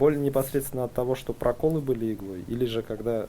Боль непосредственно от того, что проколы были иглой, или же когда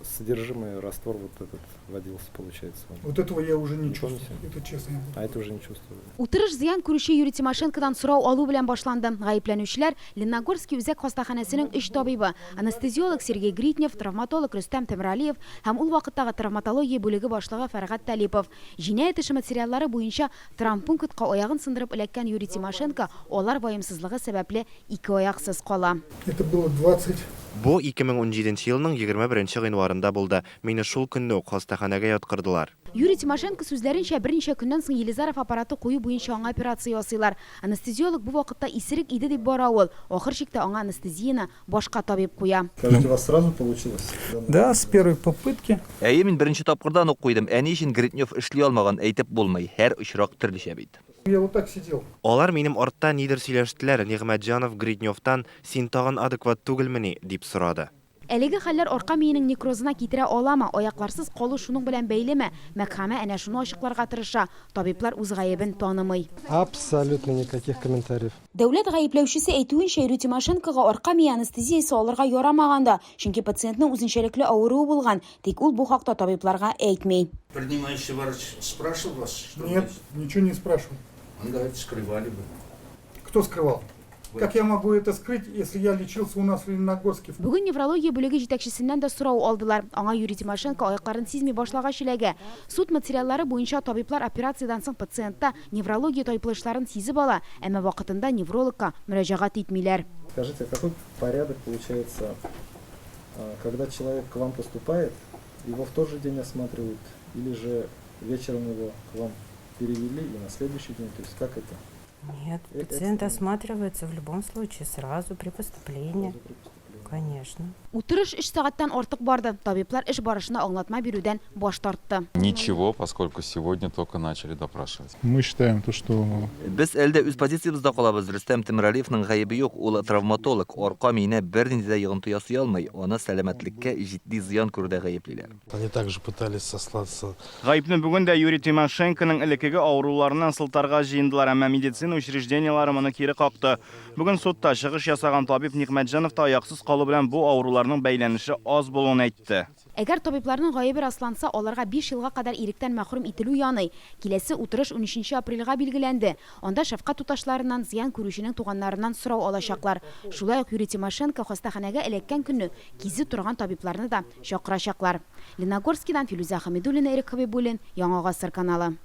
содержимое, раствор вот этот вводился, получается. Вот этого я уже не чувствую, помните? это честно. А это уже не чувствую. Утырыш зыян күрүче Юрий Тимошенкодан сурау алу белән башланды. Гаепләнүчеләр Лениногорский үзәк хастаханәсенең эш табибы, анестезиолог Сергей Гриднев, травматолог Рөстәм Темралиев һәм ул вакыттагы травматология бүлеге башлыгы Фәргать Талипов. Җинаять эше материаллары буенча травмпунктка аягын сындырып эләккән Юрий Тимошенко алар ваемсызлыгы сәбәпле ике аяксыз кала. Это было 20. Бу 2017 елның 21 гыйнварында булды. Мине шул көнне үк хастаханәгә яткырдылар. Юрий Тимошенко сүзләренчә берничә көннән соң Елизаров аппараты кую буенча аңа операция ясыйлар. Анестезиолог бу вакытта исерек иде дип бара ул. Ахыр чиктә аңа анестезияны башка табиб куя. Скажите, у вас сразу получилось? Да, с первой попытки. Әйе, мин беренче тапкырдан ук куйдым. Әни өчен Гриднев эшли алмаган әйтеп булмый. Һәр очрак төрлечә бит. Я вот так сидел. Алар минем артта нидер сөйләштеләр. Нигъмәтҗанов Гридневтан син тагын адекват түгелмени дип сорады. Әлеге хәлләр арка миенең некрозына китерә аламы, аякларсыз калу шуның белән бәйлеме? Мәхкәмә әнә шуны ачыкларга тырыша. Табиблар үз гаебен танымый. Абсолютно никаких комментариев. Дәүләт гаепләүчесе әйтүенчә, Юрий Тимошенкога арка мие анестезиясе алырга ярамаганда, чөнки пациентның үзенчәлекле авыруы булган, тик ул бу хакта табибларга әйтми. Принимающий врач спрашивал вас? Что Нет, ничего не спрашивал. Он говорит, скрывали бы. Кто скрывал? Как я могу это скрыть, если я лечился у нас в Лениногорске? Бүген неврология бүлеге җитәкчесеннән дә сорау алдылар. Аңа Юрий Тимошенко аякларын сизми башлагач эләгә. Суд материаллары буенча табиблар операциядән соң пациентта неврология тайпылышларын сизеп ала, әмма вакытында неврологка мөрәҗәгать итмиләр. Скажите, а какой порядок получается, когда человек к вам поступает, его в тот же день осматривают, или же вечером его к вам перевели и на следующий день, то есть как это? Нет, пациент осматривается в любом случае сразу при поступлении. Конечно. Утырыш 3 сәгатьтән артык барды. Табиблар эш барышына аңлатма бирүдән баш тартты. Ничего, поскольку сегодня только начали допрашивать. Мы считаем то, что... Без әлдә үз позициябызда калабыз. Рөстәм Темралиевның гаебе юк. Ул травматолог. Арка миенә бернинди дә йогынты ясый алмый. Аны сәламәтлеккә җитди зыян күрүдә гаеплиләр. Они также пытались сослаться. Гаепне бүген дә Юрий Тимошенконың элеккеге авыруларыннан сылтарга җыендылар, әмма медицина учреждениелары моны кире какты. Бүген судта чыгыш ясаган табиб Нигъмәтҗанов та аяксыз калу белән бу авыруларның бәйләнеше аз булуын әйтте. Әгәр табибларның гаебе расланса, аларга 5 елга кадәр иректән мәхрүм ителү яный. Киләсе утырыш 13 апрельгә билгеләнде. Анда шәфкать туташларыннан, зыян күрүченең туганнарыннан сорау алачаклар. Шулай ук Юрий Тимошенко хастаханәгә эләккән көнне кизе торган табибларны да чакырачаклар. Лениногорскидан Филүзә Хәмидуллина, Эрик Хәбибуллин, Яңа Гасыр каналы.